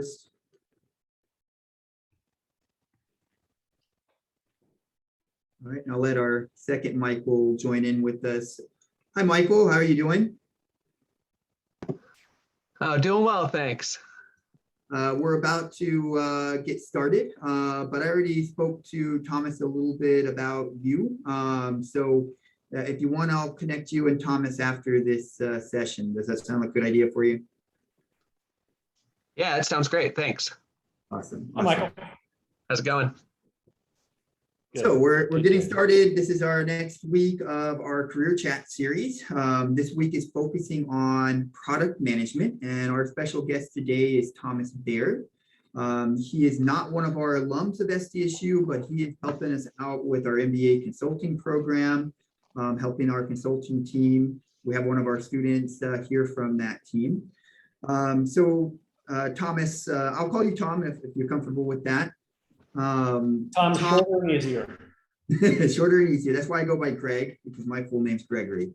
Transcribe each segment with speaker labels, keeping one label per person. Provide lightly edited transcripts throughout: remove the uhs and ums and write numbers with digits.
Speaker 1: All right, I'll let our second Michael join in with us. Hi, Michael. How are you doing?
Speaker 2: Doing well, thanks.
Speaker 1: We're about to get started, but I already spoke to Thomas a little bit about you. If you want, I'll connect you and Thomas after this session. Does that sound like a good idea for you?
Speaker 2: Yeah, it sounds great. Thanks.
Speaker 1: Awesome.
Speaker 3: Hi, Michael.
Speaker 2: How's it going?
Speaker 1: So we're getting started. This is our next week of our career chat series. This week is focusing on product management, and our special guest today is Thomas Baird. He is not one of our alums of SDSU, but he is helping us out with our MBA consulting program, helping our consulting team. We have one of our students here from that team. Thomas, I'll call you Tom if you're comfortable with that.
Speaker 3: Tom, shorter and easier.
Speaker 1: Shorter and easier. That's why I go by Greg, because my full name's Gregory.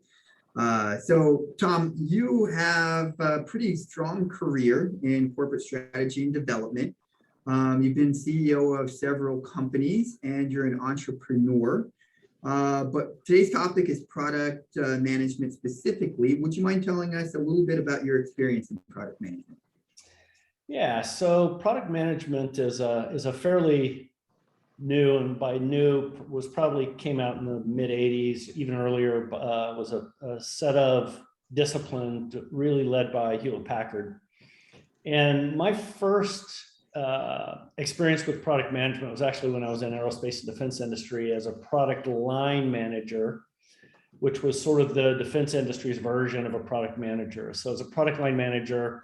Speaker 1: So Tom, you have a pretty strong career in corporate strategy and development. You've been CEO of several companies and you're an entrepreneur. But today's topic is product management specifically. Would you mind telling us a little bit about your experience in product management?
Speaker 3: Yeah, so product management is a fairly new, and by new was probably came out in the mid 80s, even earlier, was a set of disciplines really led by Hewlett Packard. And my first experience with product management was actually when I was in aerospace and defense industry as a product line manager, which was sort of the defense industry's version of a product manager. So as a product line manager,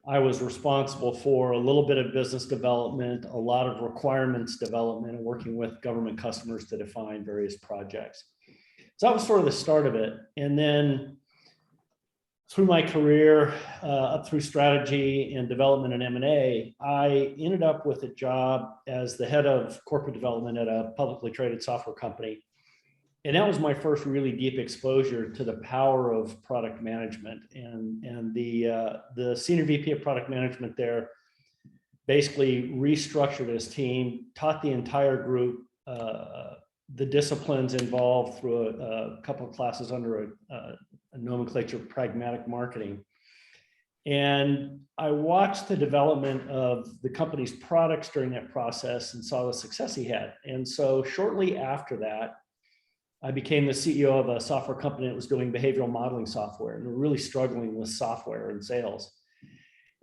Speaker 3: I was responsible for a little bit of business development, a lot of requirements development, and working with government customers to define various projects. So that was sort of the start of it. And then through my career, up through strategy and development and M&A, I ended up with a job as the head of corporate development at a publicly traded software company. And that was my first really deep exposure to the power of product management. And the senior VP of product management there basically restructured his team, taught the entire group the disciplines involved through a couple of classes under a nomenclature of pragmatic marketing. And I watched the development of the company's products during that process and saw the success he had. And so shortly after that, I became the CEO of a software company that was doing behavioral modeling software, and we're really struggling with software and sales.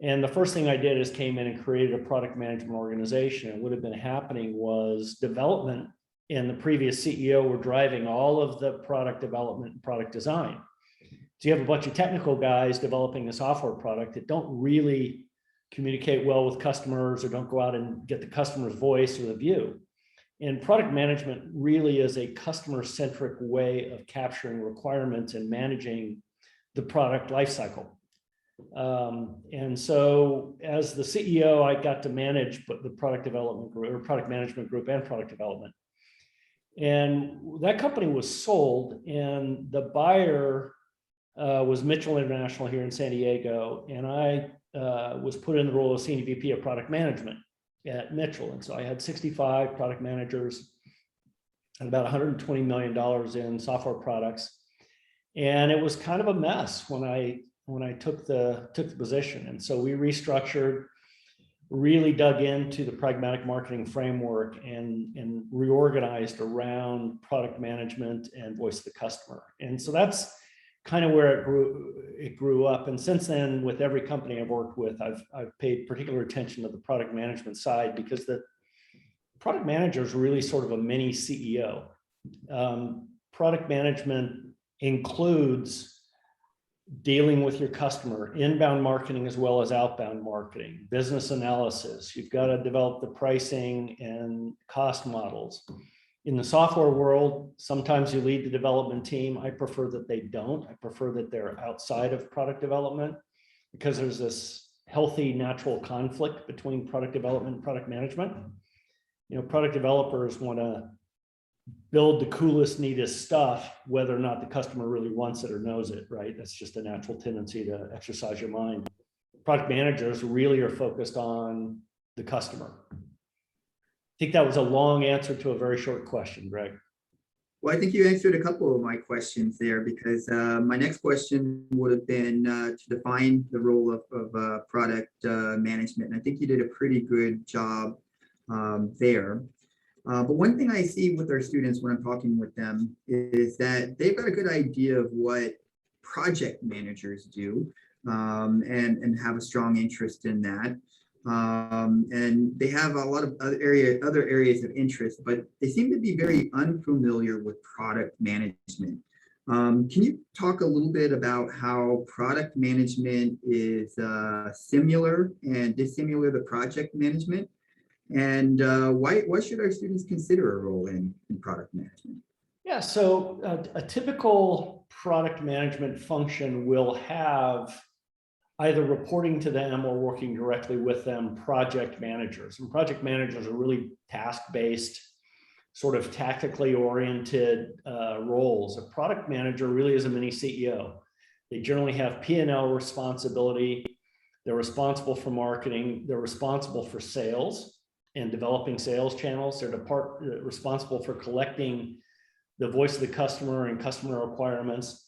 Speaker 3: And the first thing I did is came in and created a product management organization. And what had been happening was development and the previous CEO were driving all of the product development and product design. So you have a bunch of technical guys developing a software product that don't really communicate well with customers or don't go out and get the customer's voice or the view. And product management really is a customer-centric way of capturing requirements and managing the product lifecycle. And so as the CEO, I got to manage the product development group or product management group and product development. And that company was sold, and the buyer was Mitchell International here in San Diego. And I was put in the role of Senior VP of Product Management at Mitchell. And so I had 65 product managers and about $120 million in software products. And it was kind of a mess when I took the position. And so we restructured, really dug into the pragmatic marketing framework and reorganized around product management and voice of the customer. And so that's kind of where it grew up. And since then, with every company I've worked with, I've paid particular attention to the product management side, because the product manager is really sort of a mini CEO. Product management includes dealing with your customer, inbound marketing as well as outbound marketing, business analysis. You've got to develop the pricing and cost models. In the software world, sometimes you lead the development team. I prefer that they don't. I prefer that they're outside of product development, because there's this healthy natural conflict between product development and product management. You know, product developers want to build the coolest, neatest stuff, whether or not the customer really wants it or knows it, right? That's just a natural tendency to exercise your mind. product managers really are focused on the customer. I think that was a long answer to a very short question, Greg.
Speaker 1: Well, I think you answered a couple of my questions there, because my next question would have been to define the role of product management. And I think you did a pretty good job there. But one thing I see with our students when I'm talking with them is that they've got a good idea of what project managers do, and have a strong interest in that. And they have a lot of other areas of interest, but they seem to be very unfamiliar with product management. Can you talk a little bit about how product management is similar and dissimilar to project management? And why should our students consider a role in product management?
Speaker 3: Yeah, so a typical product management function will have either reporting to them or working directly with them project managers. And project managers are really task-based, sort of tactically oriented roles. A product manager really is a mini CEO. They generally have P&L responsibility. They're responsible for marketing. They're responsible for sales and developing sales channels. They're responsible for collecting the voice of the customer and customer requirements.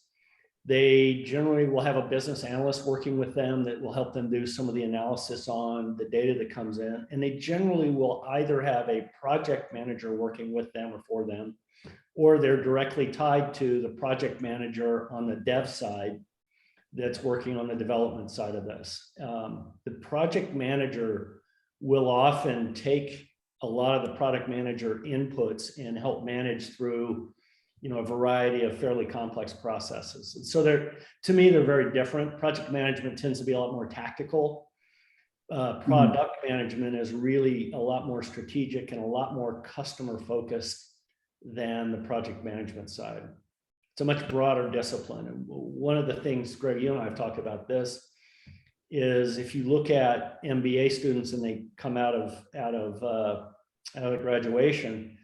Speaker 3: They generally will have a business analyst working with them that will help them do some of the analysis on the data that comes in. And they generally will either have a project manager working with them or for them, or they're directly tied to the project manager on the dev side that's working on the development side of this. The project manager will often take a lot of the product manager inputs and help manage through a variety of fairly complex processes. And so to me, they're very different. Project management tends to be a lot more tactical. Product management is really a lot more strategic and a lot more customer focused than the project management side. It's a much broader discipline. And one of the things, Greg, you and I have talked about this, is if you look at MBA students and they come out of graduation,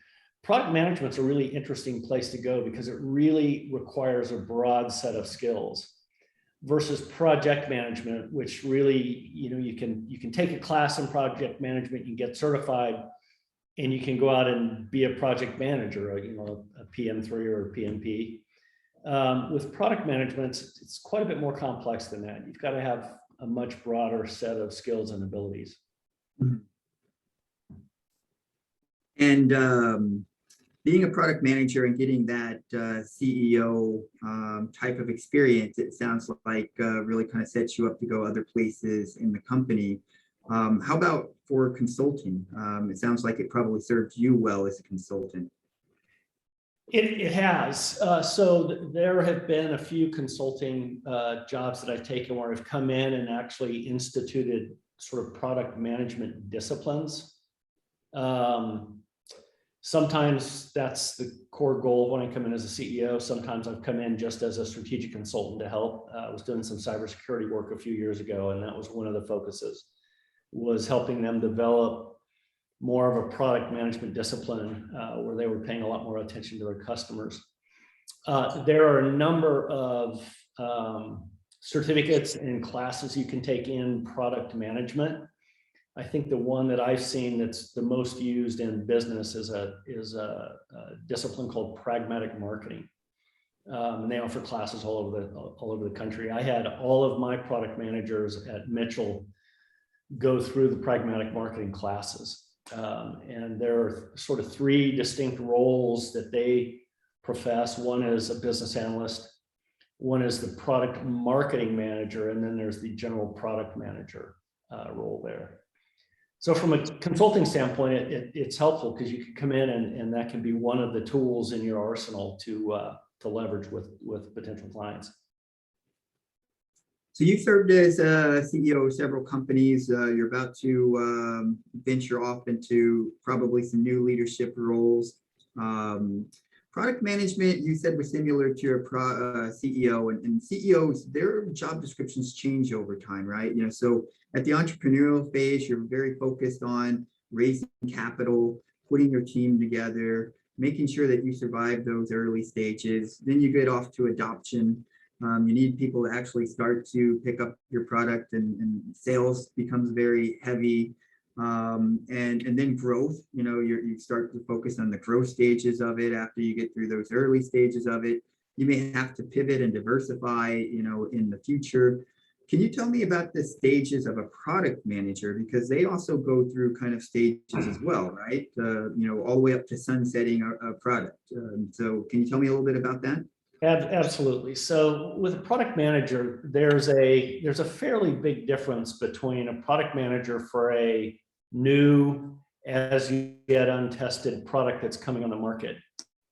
Speaker 3: product management's a really interesting place to go because it really requires a broad set of skills versus project management, which really, you can take a class in project management, you can get certified, and you can go out and be a project manager, a PM3 or a PMP. With product management, it's quite a bit more complex than that. You've got to have a much broader set of skills and abilities.
Speaker 1: And being a product manager and getting that CEO type of experience, it sounds like really kind of sets you up to go other places in the company. How about for consulting? It sounds like it probably served you well as a consultant.
Speaker 3: It has. So there have been a few consulting jobs that I've taken where I've come in and actually instituted sort of product management disciplines. Sometimes that's the core goal when I come in as a CEO. Sometimes I've come in just as a strategic consultant to help. I was doing some cybersecurity work a few years ago, and that was one of the focuses, was helping them develop more of a product management discipline where they were paying a lot more attention to their customers. There are a number of certificates and classes you can take in product management. I think the one that I've seen that's the most used in business is a discipline called pragmatic marketing. And they offer classes all over the country. I had all of my product managers at Mitchell go through the pragmatic marketing classes. And there are sort of three distinct roles that they profess. One is a business analyst, one is the product marketing manager, and then there's the general product manager role there. So from a consulting standpoint, it's helpful because you can come in and that can be one of the tools in your arsenal to leverage with potential clients.
Speaker 1: So you served as a CEO of several companies. You're about to venture off into probably some new leadership roles. Product management, you said, was similar to your CEO, and CEOs, their job descriptions change over time, right? So at the entrepreneurial phase, you're very focused on raising capital, putting your team together, making sure that you survive those early stages. Then you get off to adoption. You need people to actually start to pick up your product, and sales becomes very heavy. And then growth, you start to focus on the growth stages of it. After you get through those early stages of it, you may have to pivot and diversify, in the future. Can you tell me about the stages of a product manager? Because they also go through kind of stages as well, right? All the way up to sunsetting a product. So can you tell me a little bit about that?
Speaker 3: Absolutely. So with a product manager, there's a fairly big difference between a product manager for a new, as yet untested product that's coming on the market.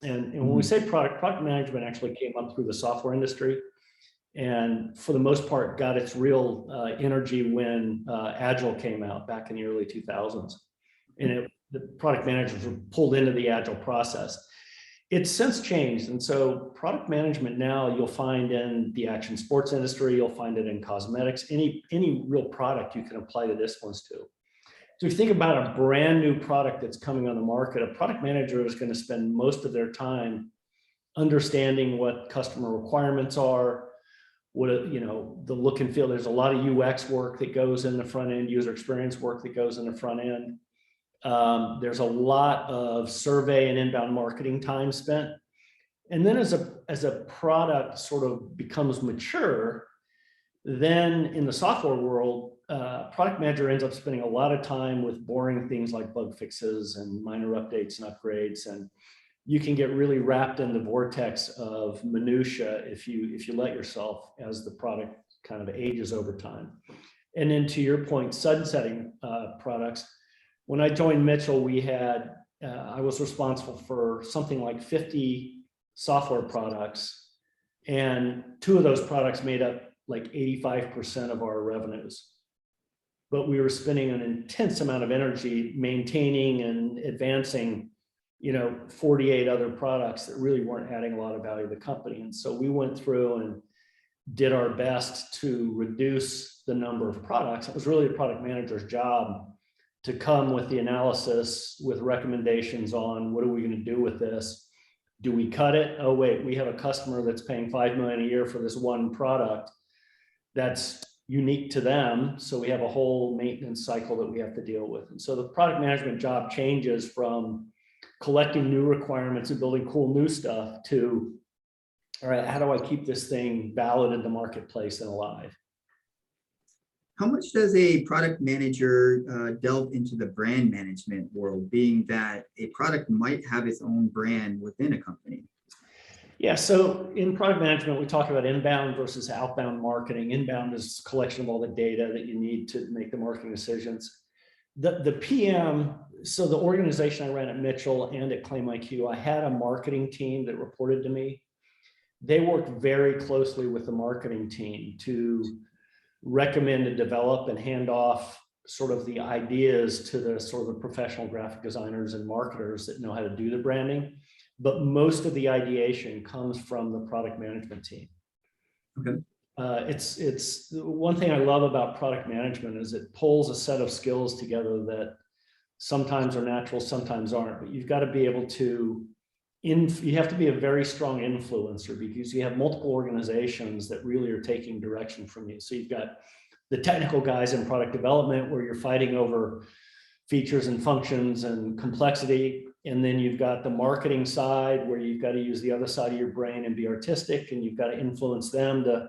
Speaker 3: And when we say product management actually came up through the software industry, and for the most part got its real energy when Agile came out back in the early 2000s. And the product managers were pulled into the Agile process. It's since changed. And so product management now you'll find in the action sports industry, you'll find it in cosmetics, any real product you can apply the disciplines to. So if you think about a brand new product that's coming on the market, a product manager is going to spend most of their time understanding what customer requirements are, what the look and feel. There's a lot of UX work that goes in the front end, user experience work that goes in the front end. There's a lot of survey and inbound marketing time spent. And then as a product sort of becomes mature, then in the software world, product manager ends up spending a lot of time with boring things like bug fixes and minor updates and upgrades. And you can get really wrapped in the vortex of minutia if you let yourself, as the product kind of ages over time. And then to your point, sunsetting products. When I joined Mitchell, I was responsible for something like 50 software products, and 2 of those products made up like 85% of our revenues. But we were spending an intense amount of energy maintaining and advancing 48 other products that really weren't adding a lot of value to the company. And so we went through and did our best to reduce the number of products. It was really the product manager's job to come with the analysis, with recommendations on what are we going to do with this? Do we cut it? Oh, wait, we have a customer that's paying $5 million a year for this one product that's unique to them. So we have a whole maintenance cycle that we have to deal with. And so the product management job changes from collecting new requirements and building cool new stuff to, all right, how do I keep this thing valid in the marketplace and alive?
Speaker 1: How much does a product manager delve into the brand management world, being that a product might have its own brand within a company?
Speaker 3: Yeah, so in product management, we talk about inbound versus outbound marketing. Inbound is a collection of all the data that you need to make the marketing decisions. The PM, so the organization I ran at Mitchell and at ClaimIQ, I had a marketing team that reported to me. They worked very closely with the marketing team to recommend and develop and hand off sort of the ideas to the sort of the professional graphic designers and marketers that know how to do the branding. But most of the ideation comes from the product management team.
Speaker 1: Okay.
Speaker 3: It's one thing I love about product management is it pulls a set of skills together that sometimes are natural, sometimes aren't, but you've got to be able to, you have to be a very strong influencer because you have multiple organizations that really are taking direction from you. So you've got the technical guys in product development where you're fighting over features and functions and complexity. And then you've got the marketing side where you've got to use the other side of your brain and be artistic, and you've got to influence them to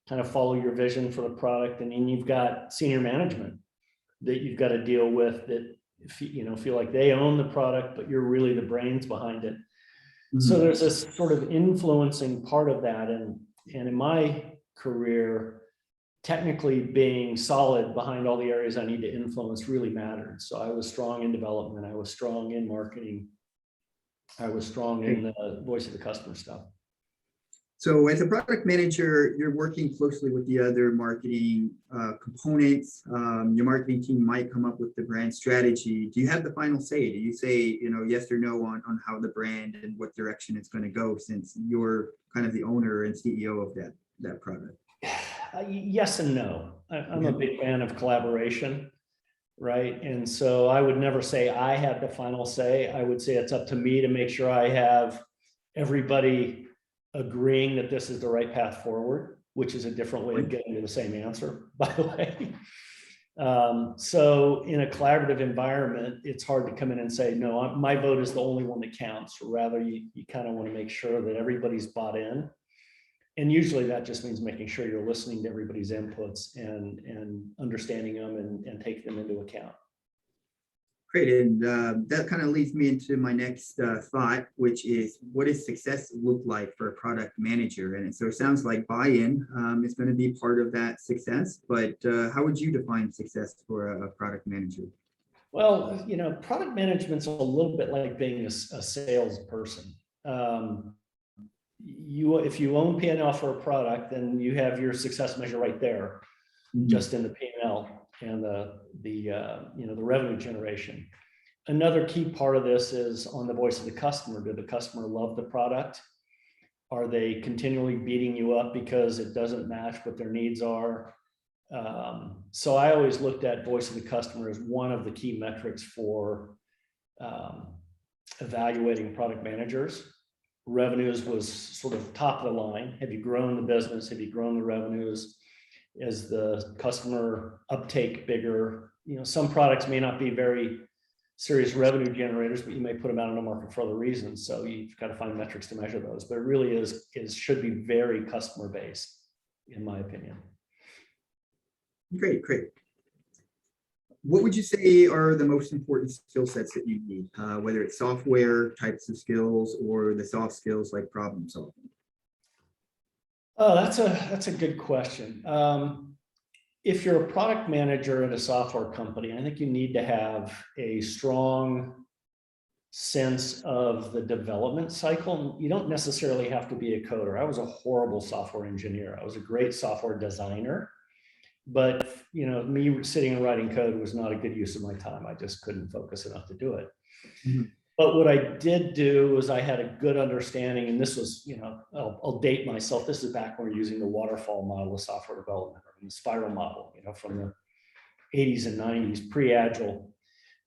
Speaker 3: kind of follow your vision for the product. And then you've got senior management that you've got to deal with that feel like they own the product, but you're really the brains behind it. Mm-hmm. So there's this sort of influencing part of that. And in my career, technically being solid behind all the areas I need to influence really mattered. So I was strong in development. I was strong in marketing. I was strong in the voice of the customer stuff.
Speaker 1: So as a product manager, you're working closely with the other marketing components. Your marketing team might come up with the brand strategy. Do you have the final say? Do you say, yes or no on how the brand and what direction it's going to go, since you're kind of the owner and CEO of that product?
Speaker 3: Yes and no. I'm a big fan of collaboration, right? And so I would never say I have the final say. I would say it's up to me to make sure I have everybody agreeing that this is the right path forward, which is a different way of getting to the same answer, by the way. So in a collaborative environment, it's hard to come in and say, no, my vote is the only one that counts. Rather, you kind of want to make sure that everybody's bought in. And usually that just means making sure you're listening to everybody's inputs and understanding them and taking them into account.
Speaker 1: Great, and that kind of leads me into my next thought, which is what does success look like for a product manager? And so it sounds like buy-in is going to be part of that success, but how would you define success for a product manager?
Speaker 3: Well, product management's a little bit like being a salesperson. If you own P&L for a product, then you have your success measure right there, just in the P&L and the revenue generation. Another key part of this is on the voice of the customer. Did the customer love the product? Are they continually beating you up because it doesn't match what their needs are? So I always looked at voice of the customer as one of the key metrics for evaluating product managers. Revenues was sort of top of the line. Have you grown the business? Have you grown the revenues? Is the customer uptake bigger? Some products may not be very serious revenue generators, but you may put them out on the market for other reasons. So you've got to find metrics to measure those. But it really should be very customer based, in my opinion.
Speaker 1: Great. What would you say are the most important skill sets that you need, whether it's software types of skills or the soft skills like problem solving?
Speaker 3: Oh, that's a good question. If you're a product manager at a software company, I think you need to have a strong sense of the development cycle. You don't necessarily have to be a coder. I was a horrible software engineer. I was a great software designer, but me sitting and writing code was not a good use of my time. I just couldn't focus enough to do it. Mm-hmm. But what I did do was I had a good understanding, and this was, I'll date myself. This is back when we were using the waterfall model of software development, or the spiral model, from the 80s and 90s, pre-agile.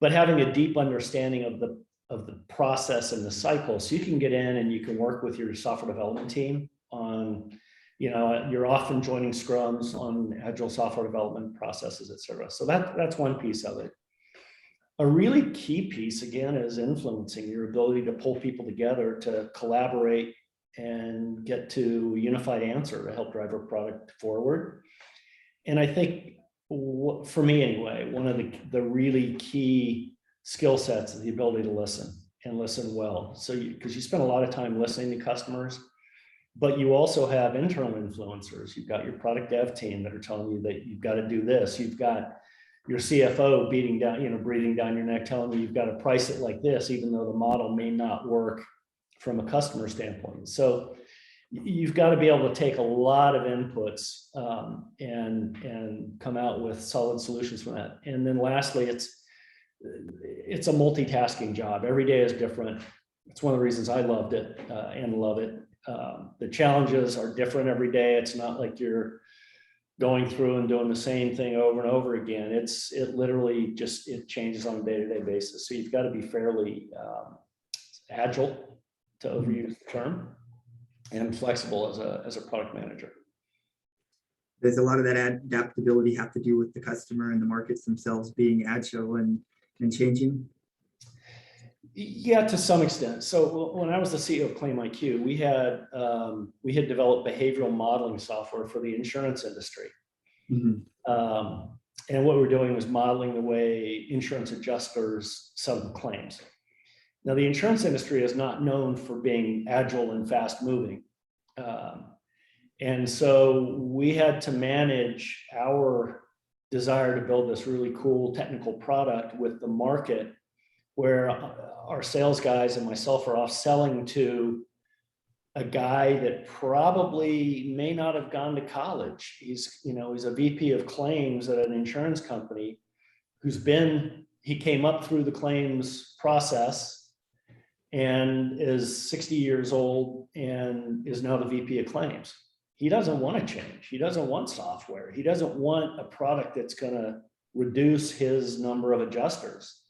Speaker 3: But having a deep understanding of the process and the cycle, so you can get in and you can work with your software development team on, you're often joining scrums on agile software development processes, et cetera. So that's one piece of it. A really key piece, again, is influencing, your ability to pull people together to collaborate and get to a unified answer to help drive a product forward. And I think, for me anyway, one of the really key skill sets is the ability to listen, and listen well. So because you spend a lot of time listening to customers, but you also have internal influencers. You've got your product dev team that are telling you that you've got to do this. You've got your CFO breathing down your neck, telling you you've got to price it like this, even though the model may not work from a customer standpoint. So you've got to be able to take a lot of inputs and come out with solid solutions from that. And then lastly, it's a multitasking job. Every day is different. It's one of the reasons I loved it and love it. The challenges are different every day. It's not like you're going through and doing the same thing over and over again. It literally it changes on a day-to-day basis. So you've got to be fairly agile, to overuse the term, and flexible as a product manager.
Speaker 1: Does a lot of that adaptability have to do with the customer and the markets themselves being agile and changing?
Speaker 3: Yeah, to some extent. So when I was the CEO of Claim IQ, we had developed behavioral modeling software for the insurance industry. Mm-hmm. And what we're doing was modeling the way insurance adjusters settle claims. Now, the insurance industry is not known for being agile and fast moving. And so we had to manage our desire to build this really cool technical product with the market, where our sales guys and myself are off selling to a guy that probably may not have gone to college. He's a VP of claims at an insurance company he came up through the claims process and is 60 years old and is now the VP of claims. He doesn't want to change. He doesn't want software. He doesn't want a product that's going to reduce his number of adjusters.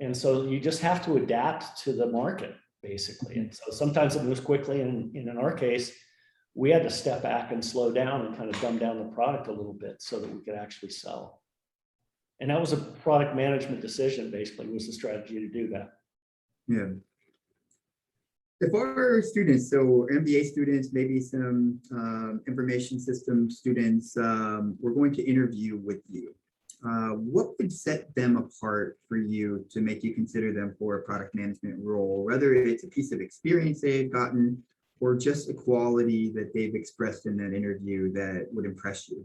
Speaker 3: And so you just have to adapt to the market. basically. And so sometimes it moves quickly, and in our case, we had to step back and slow down and kind of dumb down the product a little bit so that we could actually sell. And that was a product management decision, basically, was the strategy to do that.
Speaker 1: Yeah. If our students, so MBA students, maybe some information system students, we're going to interview with you, what would set them apart for you to make you consider them for a product management role, whether it's a piece of experience they've gotten or just a quality that they've expressed in that interview that would impress you?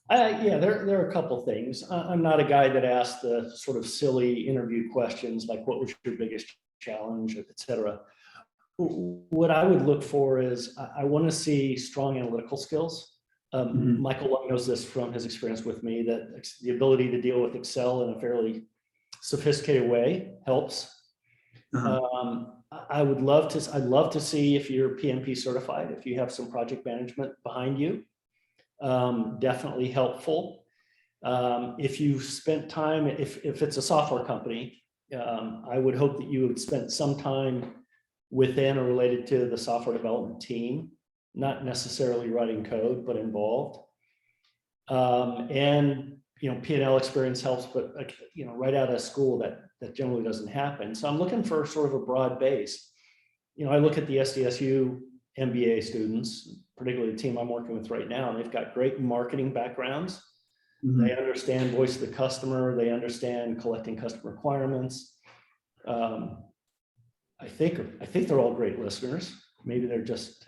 Speaker 3: Yeah, there are a couple things. I'm not a guy that asks the sort of silly interview questions like, what was your biggest challenge, et cetera. What I would look for is I want to see strong analytical skills. Michael Long knows this from his experience with me, that the ability to deal with Excel in a fairly sophisticated way helps. I'd love to see if you're PMP certified, if you have some project management behind you. Definitely helpful. If you've spent time, if it's a software company, I would hope that you have spent some time within or related to the software development team, not necessarily writing code, but involved. And P&L experience helps, but right out of school, that generally doesn't happen. So I'm looking for sort of a broad base. I look at the SDSU MBA students, particularly the team I'm working with right now, and they've got great marketing backgrounds. They understand voice of the customer. They understand collecting customer requirements. I think they're all great listeners. Maybe they're just.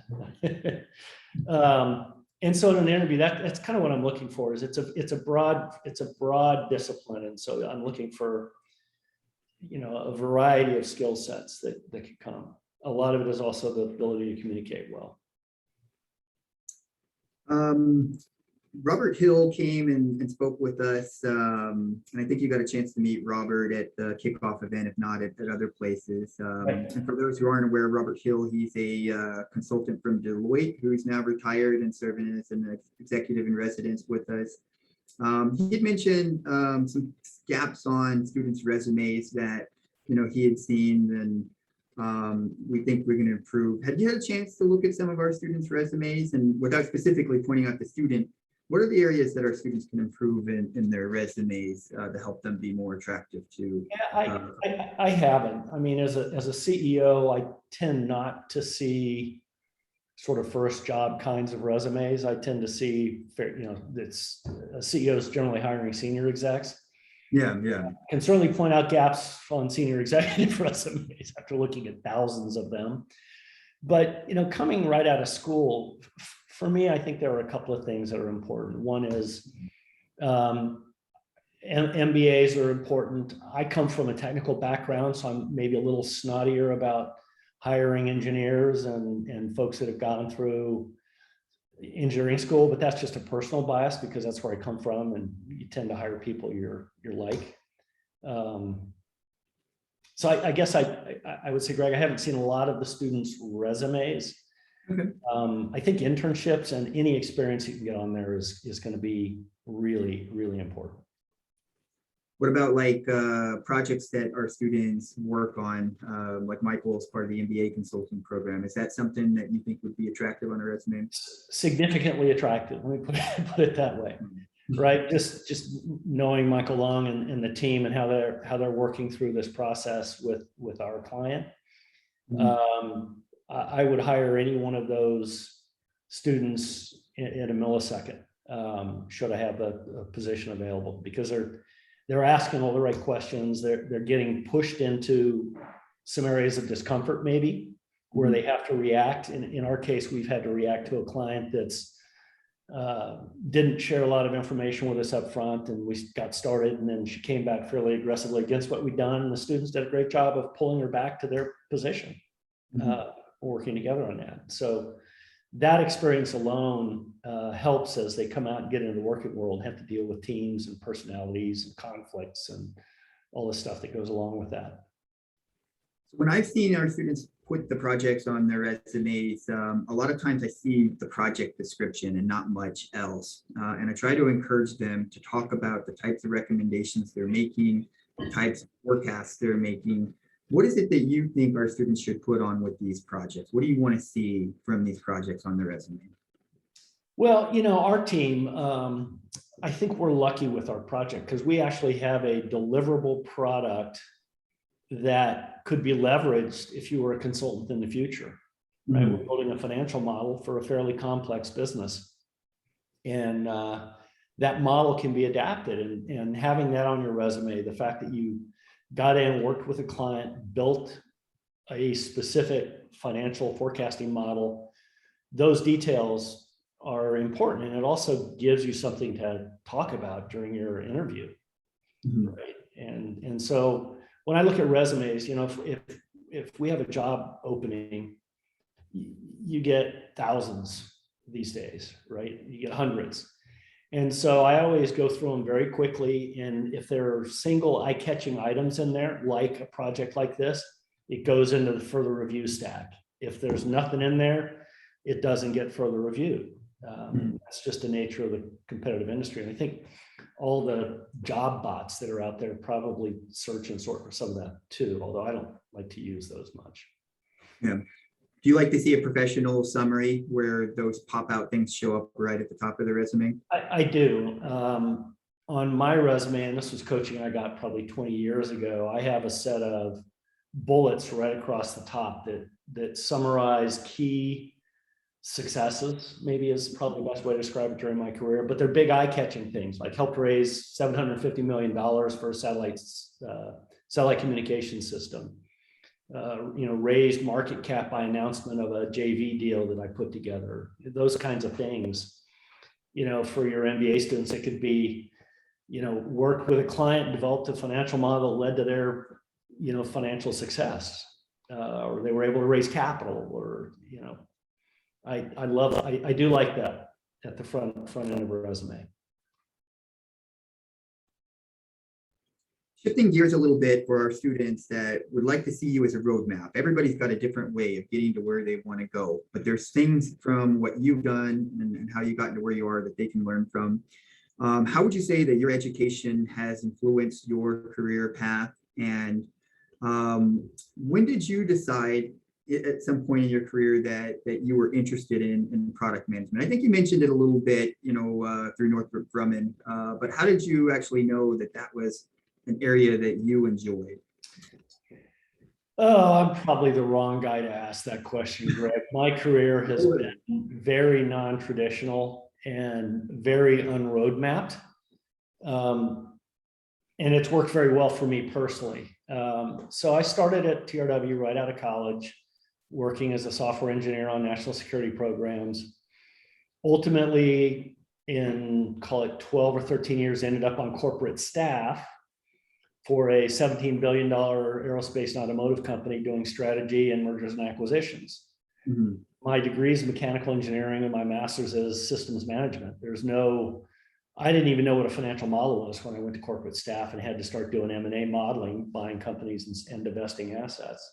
Speaker 3: And so in an interview, that's kind of what I'm looking for. Is it's a broad discipline, and so I'm looking for a variety of skill sets that can come. A lot of it is also the ability to communicate well.
Speaker 1: Robert Hill came and spoke with us, and I think you got a chance to meet Robert at the kickoff event, if not at other places.
Speaker 3: Right.
Speaker 1: And for those who aren't aware, Robert Hill, he's a consultant from Deloitte who's now retired and serving as an executive in residence with us. He did mention some gaps on students' resumes that he had seen, and we think we're going to improve. Have you had a chance to look at some of our students' resumes, and without specifically pointing out the student, what are the areas that our students can improve in their resumes to help them be more attractive to?
Speaker 3: Yeah, I haven't. I mean, as a CEO, I tend not to see sort of first job kinds of resumes. I tend to see, it's CEOs generally hiring senior execs.
Speaker 1: Yeah.
Speaker 3: I can certainly point out gaps on senior executive resumes after looking at thousands of them. But coming right out of school, for me, I think there are a couple of things that are important. One is MBAs are important. I come from a technical background, so I'm maybe a little snottier about hiring engineers and folks that have gone through engineering school, but that's just a personal bias because that's where I come from, and you tend to hire people you're like. So I guess I would say, Greg, I haven't seen a lot of the students' resumes.
Speaker 1: Okay.
Speaker 3: I think internships and any experience you can get on there is going to be really, really important.
Speaker 1: What about projects that our students work on, like Michael is part of the MBA consulting program? Is that something that you think would be attractive on a resume?
Speaker 3: Significantly attractive. Let me put it that way. Right, just knowing Michael Long and the team and how they're working through this process with our client. I would hire any one of those students in a millisecond should I have a position available, because they're asking all the right questions. They're getting pushed into some areas of discomfort maybe where they have to react. In our case, we've had to react to a client that's didn't share a lot of information with us up front, and we got started, and then she came back fairly aggressively against what we'd done, and the students did a great job of pulling her back to their position, working together on that. So that experience alone helps as they come out and get into the working world, have to deal with teams and personalities and conflicts and all the stuff that goes along with that.
Speaker 1: When I've seen our students put the projects on their resumes, a lot of times I see the project description and not much else. And I try to encourage them to talk about the types of recommendations they're making, the types of forecasts they're making, What is it that you think our students should put on with these projects? What do you want to see from these projects on their resume?
Speaker 3: Well, our team, I think we're lucky with our project because we actually have a deliverable product that could be leveraged if you were a consultant in the future. Right?
Speaker 1: Mhm.
Speaker 3: We're building a financial model for a fairly complex business. And that model can be adapted, and having that on your resume, the fact that you got in, worked with a client, built a specific financial forecasting model, those details are important. And it also gives you something to talk about during your interview.
Speaker 1: Mhm.
Speaker 3: Right. And so when I look at resumes, if we have a job opening, you get thousands these days, right? You get hundreds. And so I always go through them very quickly. And if there are single eye-catching items in there, like a project like this, it goes into the further review stack. If there's nothing in there, it doesn't get further reviewed. That's just the nature of the competitive industry. And I think all the job bots that are out there probably search and sort for some of that too, although I don't like to use those much.
Speaker 1: Yeah. Do you like to see a professional summary where those pop-out things show up right at the top of the resume?
Speaker 3: I do. On my resume, and this was coaching I got probably 20 years ago, I have a set of bullets right across the top that summarize key successes, maybe is probably the best way to describe it during my career, but they're big eye-catching things, like helped raise $750 million for a satellite communication system. Raised market cap by announcement of a JV deal that I put together, those kinds of things. For your MBA students, it could be, worked with a client, developed a financial model that led to their, financial success, or they were able to raise capital, or, I do like that at the front end of a resume.
Speaker 1: Shifting gears a little bit for our students that would like to see you as a roadmap. Everybody's got a different way of getting to where they want to go, but there's things from what you've done and how you got to where you are that they can learn from. How would you say that your education has influenced your career path? And when did you decide at some point in your career that you were interested in product management? I think you mentioned it a little bit, through Northrop Grumman, but how did you actually know that was an area that you enjoyed?
Speaker 3: Oh, I'm probably the wrong guy to ask that question, Greg. My career has been very non-traditional and very unroadmapped. And it's worked very well for me personally. So I started at TRW right out of college, working as a software engineer on national security programs. Ultimately, in, call it 12 or 13 years, ended up on corporate staff for a $17 billion aerospace and automotive company doing strategy and mergers and acquisitions.
Speaker 1: Mm-hmm.
Speaker 3: My degree is mechanical engineering and my master's is systems management. I didn't even know what a financial model was when I went to corporate staff and had to start doing M&A modeling, buying companies and divesting assets.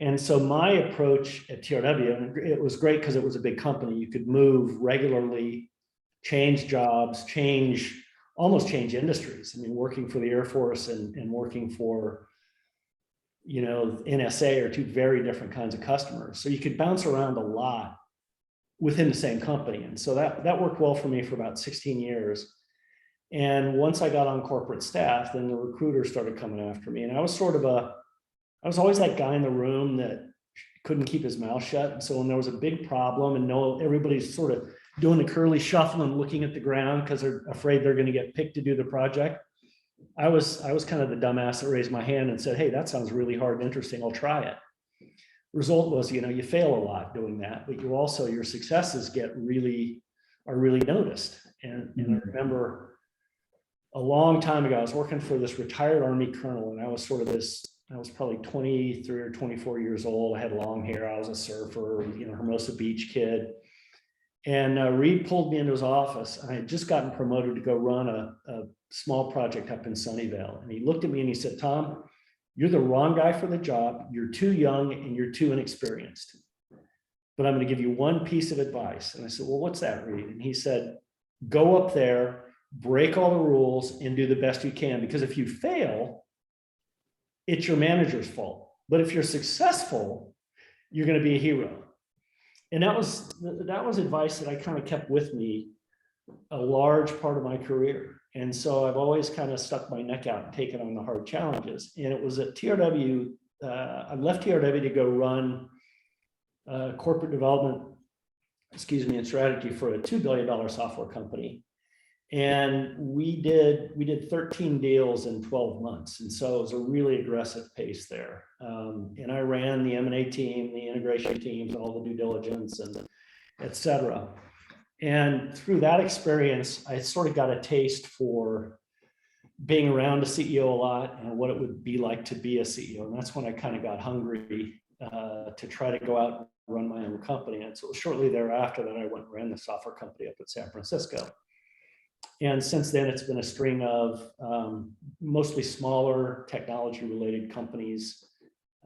Speaker 3: And so my approach at TRW, and it was great because it was a big company, you could move regularly, change jobs, almost change industries. I mean, working for the Air Force and working for, NSA are two very different kinds of customers. So you could bounce around a lot within the same company. And so that worked well for me for about 16 years. And once I got on corporate staff, then the recruiters started coming after me. And I was always that guy in the room that couldn't keep his mouth shut. And so when there was a big problem and everybody's sort of doing the curly shuffle and looking at the ground because they're afraid they're going to get picked to do the project, I was kind of the dumbass that raised my hand and said, "Hey, that sounds really hard and interesting. I'll try it." Result was, you fail a lot doing that, but your successes are really noticed. And I remember a long time ago, I was working for this retired Army colonel, and I was I was probably 23 or 24 years old. I had long hair. I was a surfer, Hermosa Beach kid. And Reed pulled me into his office. I had just gotten promoted to go run a small project up in Sunnyvale. And he looked at me and he said, "Tom, you're the wrong guy for the job. You're too young and you're too inexperienced. But I'm going to give you one piece of advice." And I said, "Well, what's that, Reed?" And he said, "Go up there, break all the rules, and do the best you can. Because if you fail, it's your manager's fault. But if you're successful, you're going to be a hero. And that was advice that I kind of kept with me a large part of my career. And so I've always kind of stuck my neck out and taken on the hard challenges. And it was at TRW, I left TRW to go run corporate development, and strategy for a $2 billion software company. And we did 13 deals in 12 months. And so it was a really aggressive pace there. And I ran the M&A team, the integration teams, all the due diligence, and et cetera. And through that experience, I sort of got a taste for being around a CEO a lot and what it would be like to be a CEO. And that's when I kind of got hungry to try to go out and run my own company. And so shortly thereafter that I went and ran the software company up at San Francisco. And since then, it's been a string of mostly smaller technology-related companies.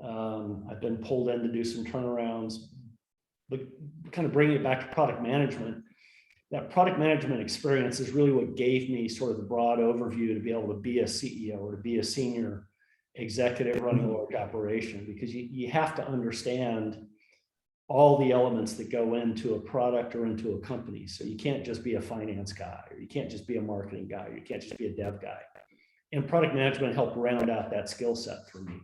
Speaker 3: I've been pulled in to do some turnarounds, but kind of bringing it back to product management. That product management experience is really what gave me sort of the broad overview to be able to be a CEO or to be a senior executive running a large operation, because you have to understand all the elements that go into a product or into a company. So you can't just be a finance guy, or you can't just be a marketing guy, or you can't just be a dev guy. And product management helped round out that skill set for me.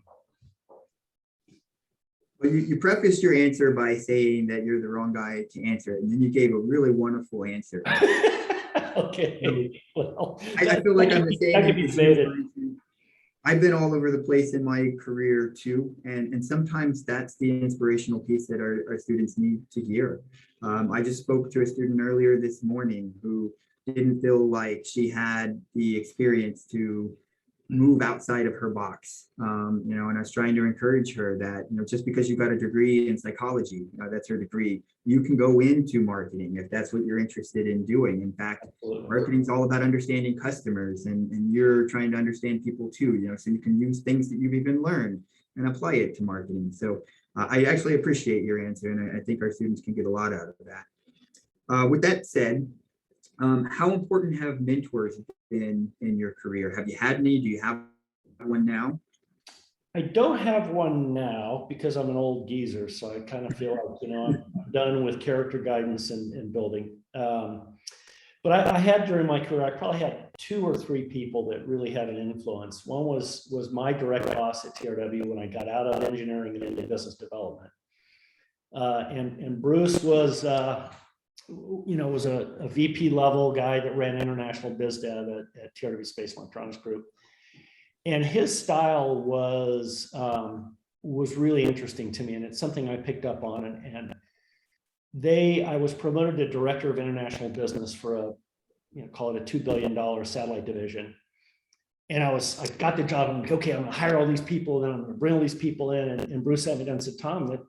Speaker 1: Well, you prefaced your answer by saying that you're the wrong guy to answer it, and then you gave a really wonderful answer.
Speaker 3: Okay. Well,
Speaker 1: I feel like I'm the same.
Speaker 3: That could be faded.
Speaker 1: I've been all over the place in my career too, and sometimes that's the inspirational piece that our students need to hear. I just spoke to a student earlier this morning who didn't feel like she had the experience to move outside of her box, and I was trying to encourage her that, just because you got a degree in psychology, that's her degree, you can go into marketing if that's what you're interested in doing. In fact, marketing is all about understanding customers, and you're trying to understand people too, so you can use things that you've even learned and apply it to marketing. So I actually appreciate your answer, and I think our students can get a lot out of that. With that said, how important have mentors been in your career? Have you had any? Do you have one now?
Speaker 3: I don't have one now because I'm an old geezer. So I kind of feel like, I'm done with character guidance and building. But I had during my career, I probably had 2 or 3 people that really had an influence. One was my direct boss at TRW when I got out of engineering and into business development. And Bruce was, was a VP level guy that ran international biz dev at TRW Space Electronics Group. And his style was really interesting to me. And it's something I picked up on. And I was promoted to director of international business for call it a $2 billion satellite division. And I got the job. I'm like, okay, I'm gonna hire all these people. Then I'm gonna bring all these people in. And Bruce sat me down and said, Tom, that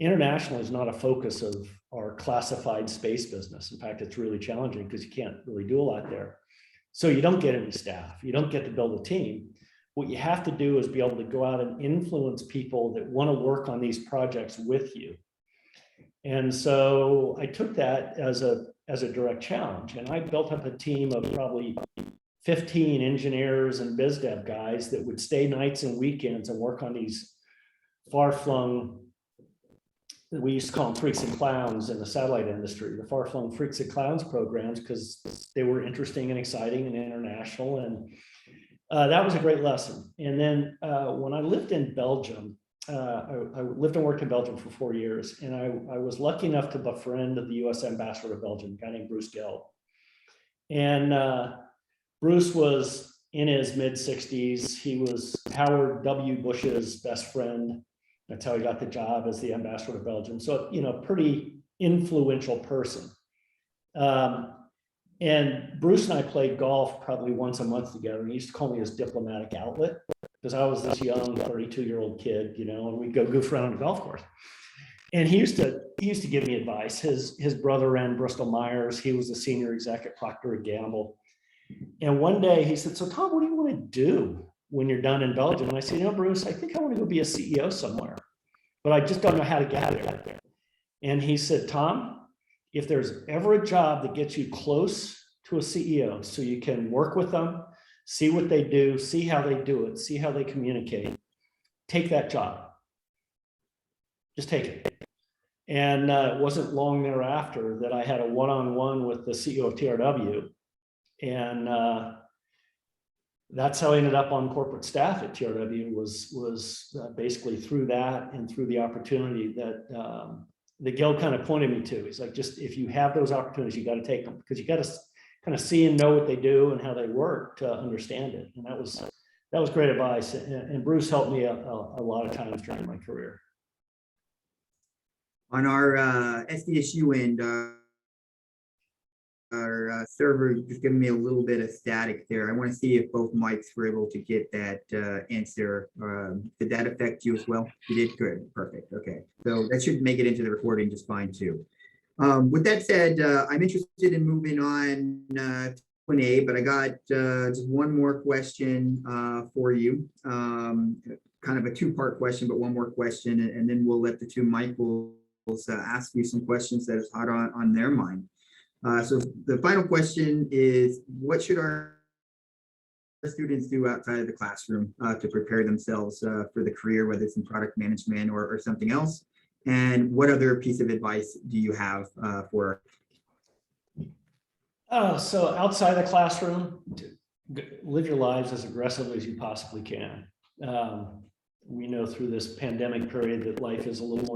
Speaker 3: international is not a focus of our classified space business. In fact, it's really challenging because you can't really do a lot there. So you don't get any staff. You don't get to build a team. What you have to do is be able to go out and influence people that want to work on these projects with you. And so I took that as a direct challenge. And I built up a team of probably 15 engineers and biz dev guys that would stay nights and weekends and work on these far-flung, we used to call them freaks and clowns in the satellite industry, the far-flung freaks and clowns programs, because they were interesting and exciting and international. And that was a great lesson. And then when I lived in Belgium, I lived and worked in Belgium for 4 years. And I was lucky enough to befriend the US ambassador to Belgium, a guy named Bruce Geld. And Bruce was in his mid-60s. He was Howard W. Bush's best friend. That's how he got the job as the ambassador to Belgium. So, pretty influential person. And Bruce and I played golf probably once a month together. He used to call me his diplomatic outlet because I was this young 32-year-old kid, and we'd go goof around on the golf course. And he used to give me advice. His brother ran Bristol Myers. He was a senior exec at Procter & Gamble. And one day he said, so Tom, what do you want to do when you're done in Belgium? And I said, Bruce, I think I want to go be a CEO somewhere, but I just don't know how to get there. And he said, Tom, if there's ever a job that gets you close to a CEO so you can work with them, see what they do, see how they do it, see how they communicate, take that job. Just take it. And it wasn't long thereafter that I had a one-on-one with the CEO of TRW. And that's how I ended up on corporate staff at TRW, was basically through that and through the opportunity that Gil kind of pointed me to. He's like, just if you have those opportunities, you got to take them, because you got to kind of see and know what they do and how they work to understand it. And that was great advice. And Bruce helped me a lot of times during my career.
Speaker 1: On our SDSU end, our server just giving me a little bit of static there. I want to see if both mics were able to get that answer. Did that affect you as well? You did? Good. Perfect. Okay. So that should make it into the recording just fine too. With that said, I'm interested in moving on to Q&A, but I got just one more question for you. Kind of a two-part question, but one more question, and then we'll let the two Michaels ask you some questions that is hot on their mind. So the final question is, what should our students do outside of the classroom to prepare themselves for the career, whether it's in product management or something else? And what other piece of advice do you have for?
Speaker 3: So outside the classroom, live your lives as aggressively as you possibly can. We know through this pandemic period that life is a little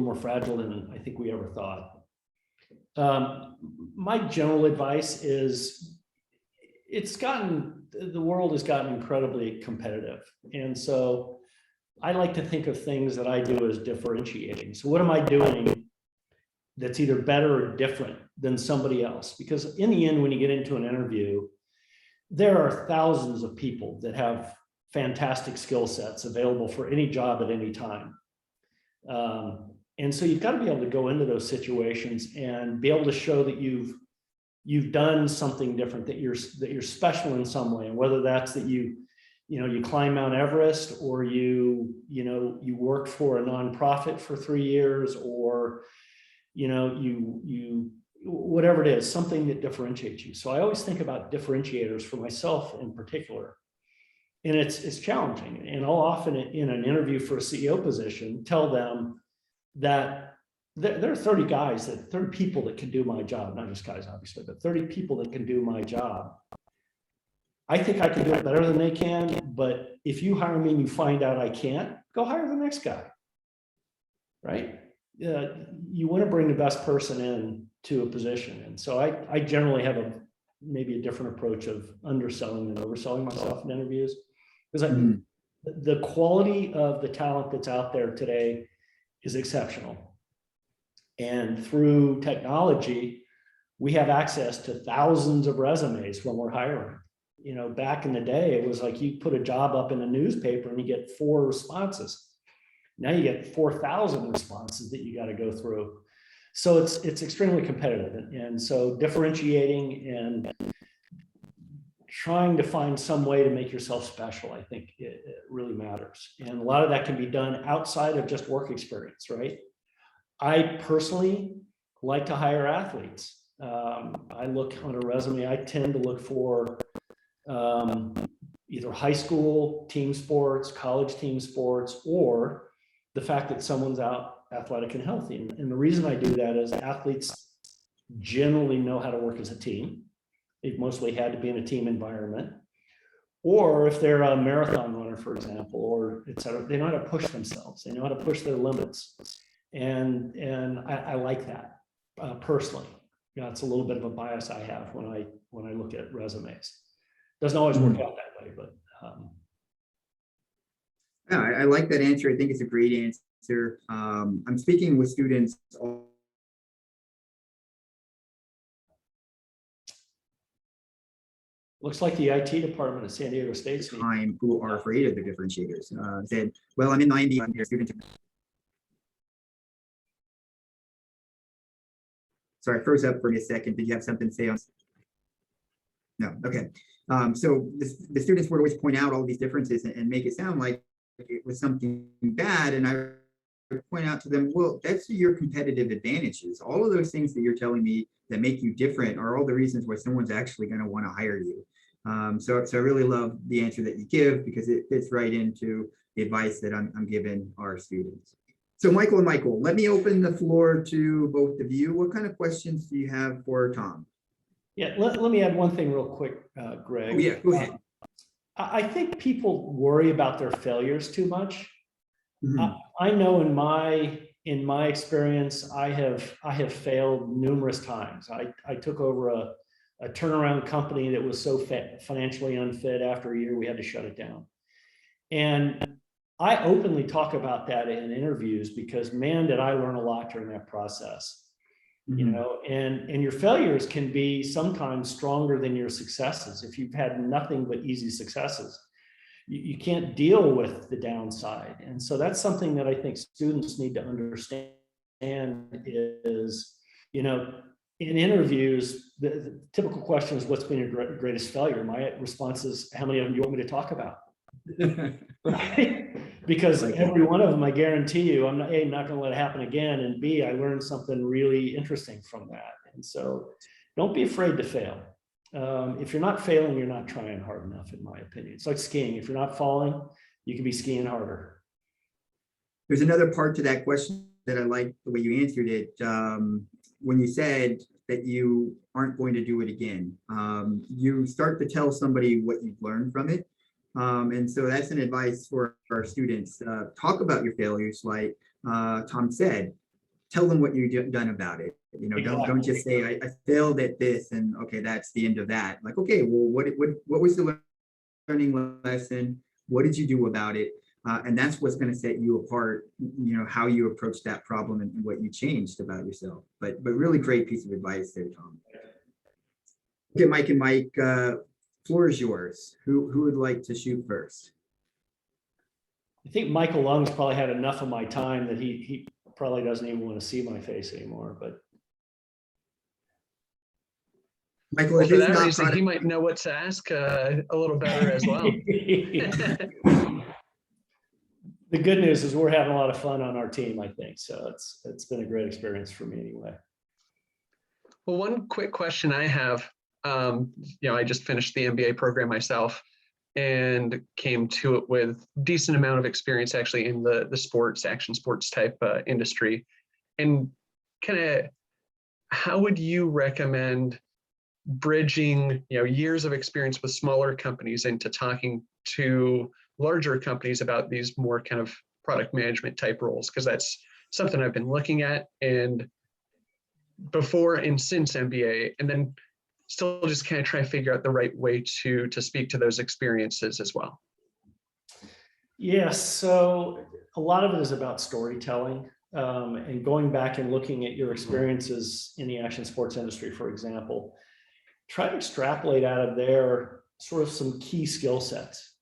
Speaker 3: more fragile than I think we ever thought. My general advice is the world has gotten incredibly competitive. And so I like to think of things that I do as differentiating. So what am I doing that's either better or different than somebody else? Because in the end, when you get into an interview, there are thousands of people that have fantastic skill sets available for any job at any time. And so you've got to be able to go into those situations and be able to show that you've done something different, that you're special in some way, and whether that's that you climb Mount Everest, or you work for a nonprofit for 3 years, or you whatever it is, something that differentiates you. So I always think about differentiators for myself in particular, and it's challenging. And I'll often in an interview for a CEO position tell them that there are 30 people that can do my job, not just guys, obviously, but 30 people that can do my job. I think I can do it better than they can, but if you hire me and you find out I can't, go hire the next guy, right? You want to bring the best person in to a position. And so I generally have maybe a different approach of underselling than overselling myself in interviews, because the quality of the talent that's out there today is exceptional. And through technology, we have access to thousands of resumes when we're hiring. Back in the day, it was like you put a job up in a newspaper and you get 4 responses. Now you get 4,000 responses that you got to go through. So it's extremely competitive. And so differentiating and trying to find some way to make yourself special, I think it really matters. And a lot of that can be done outside of just work experience, right? I personally like to hire athletes. I look on a resume, I tend to look for either high school team sports, college team sports, or the fact that someone's out athletic and healthy. And the reason I do that is athletes generally know how to work as a team. They've mostly had to be in a team environment. Or if they're a marathon runner, for example, or et cetera, they know how to push themselves. They know how to push their limits. And I like that personally. It's a little bit of a bias I have when I look at resumes. Doesn't always work out that way, but.
Speaker 1: Yeah, I like that answer. I think it's a great answer. I'm speaking with students
Speaker 3: Looks like the IT department at San Diego State's
Speaker 1: time who are afraid of the differentiators. Said, well, I'm in 90, I'm here, student. Sorry, I froze up for a second. Did you have something to say on? No, okay. So the students would always point out all these differences and make it sound like it was something bad. And I would point out to them, well, that's your competitive advantages. All of those things that you're telling me that make you different are all the reasons why someone's actually going to want to hire you. So I really love the answer that you give because it fits right into the advice that I'm giving our students. So Michael and Michael, let me open the floor to both of you. What kind of questions do you have for Tom?
Speaker 3: Yeah, let me add one thing real quick, Greg.
Speaker 1: Oh, yeah, go ahead.
Speaker 3: I think people worry about their failures too much.
Speaker 1: Mhm.
Speaker 3: I know in my experience, I have failed numerous times. I took over a turnaround company that was so financially unfit. After a year, we had to shut it down. And I openly talk about that in interviews because, man, did I learn a lot during that process. You know, and your failures can be sometimes stronger than your successes. If you've had nothing but easy successes, you can't deal with the downside. And so that's something that I think students need to understand is, you know, in interviews, the typical question is, what's been your greatest failure? My response is, how many of them do you want me to talk about? Right? Because every one of them, I guarantee you, I'm not going to let it happen again. And B, I learned something really interesting from that. And so don't be afraid to fail. If you're not failing, you're not trying hard enough, in my opinion. It's like skiing. If you're not falling, you can be skiing harder.
Speaker 1: There's another part to that question that I like the way you answered it. When you said that you aren't going to do it again, you start to tell somebody what you've learned from it. And so that's an advice for our students. Talk about your failures, like Tom said. Tell them what you've done about it. You know, don't just say I failed at this and okay, that's the end of that. Like, okay, well, what was the learning lesson? What did you do about it? And that's what's going to set you apart. You know, how you approach that problem and what you changed about yourself. But really great piece of advice there, Tom. Okay, Mike and Mike, floor is yours. Who would like to shoot first?
Speaker 3: I think Michael Lung's probably had enough of my time that he probably doesn't even want to see my face anymore. But
Speaker 1: Michael,
Speaker 2: well, for that reason, he might know what to ask a little better as well.
Speaker 3: The good news is we're having a lot of fun on our team, I think. So it's been a great experience for me anyway.
Speaker 2: Well, one quick question I have, you know, I just finished the MBA program myself and came to it with decent amount of experience actually in the sports, action sports type industry. And kind of how would you recommend bridging, you know, years of experience with smaller companies into talking to larger companies about these more kind of product management type roles? Because that's something I've been looking at and before and since MBA, and then still just kind of try to figure out the right way to speak to those experiences as well.
Speaker 3: Yes, so a lot of it is about storytelling and going back and looking at your experiences in the action sports industry, for example. Try to extrapolate out of there sort of some key skill sets.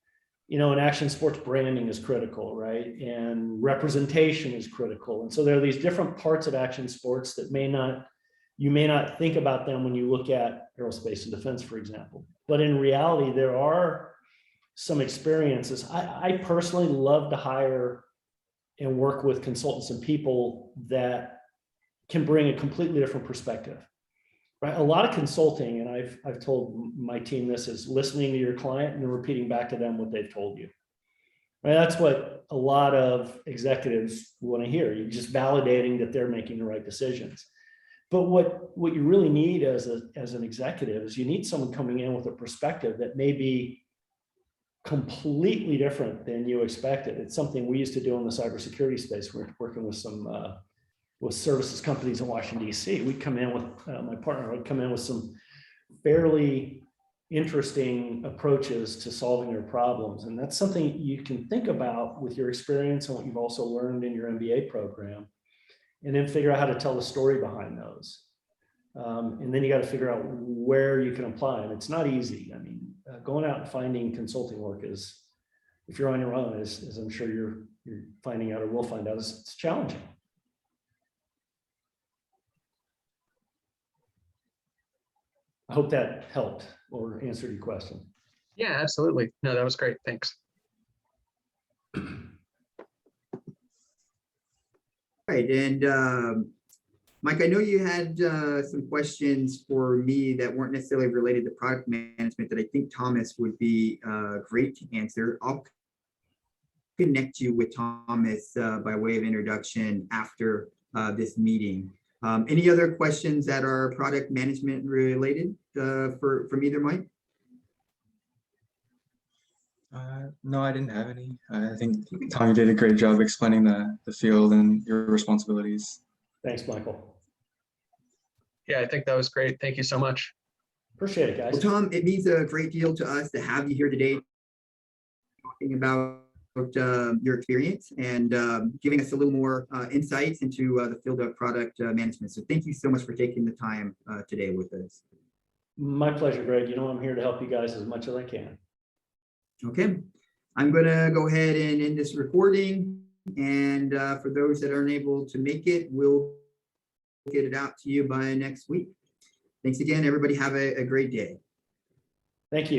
Speaker 3: You know, in action sports, branding is critical, right? And representation is critical. And so there are these different parts of action sports that you may not think about them when you look at aerospace and defense, for example. But in reality, there are some experiences. I personally love to hire and work with consultants and people that can bring a completely different perspective. Right, a lot of consulting, and I've told my team this, is listening to your client and repeating back to them what they've told you. Right, that's what a lot of executives want to hear. You're just validating that they're making the right decisions. But what you really need as an executive is you need someone coming in with a perspective that may be completely different than you expected. It's something we used to do in the cybersecurity space. We're working with some with services companies in Washington, D.C. We'd come in with, my partner would come in with some fairly interesting approaches to solving their problems. And that's something you can think about with your experience and what you've also learned in your MBA program, and then figure out how to tell the story behind those. And then you got to figure out where you can apply them. It's not easy. I mean, going out and finding consulting work is, if you're on your own, as I'm sure you're finding out or will find out, it's challenging. I hope that helped or answered your question.
Speaker 2: Yeah, absolutely. No, that was great. Thanks.
Speaker 1: Right, and Mike, I know you had some questions for me that weren't necessarily related to product management that I think Thomas would be great to answer. I'll connect you with Thomas by way of introduction after this meeting. Any other questions that are product management related from either Mike?
Speaker 4: No, I didn't have any. I think Tom, you did a great job explaining the field and your responsibilities.
Speaker 3: Thanks, Michael.
Speaker 2: Yeah, I think that was great. Thank you so much.
Speaker 3: Appreciate it,
Speaker 1: Well,
Speaker 3: guys.
Speaker 1: Tom, it means a great deal to us to have you here today talking about your experience and giving us a little more insights into the field of product management. So thank you so much for taking the time today with us.
Speaker 3: My pleasure, Greg. You know, I'm here to help you guys as much as I can.
Speaker 1: Okay, I'm going to go ahead and end this recording. And for those that aren't able to make it, we'll get it out to you by next week. Thanks again, everybody. Have a great day.
Speaker 3: Thank you.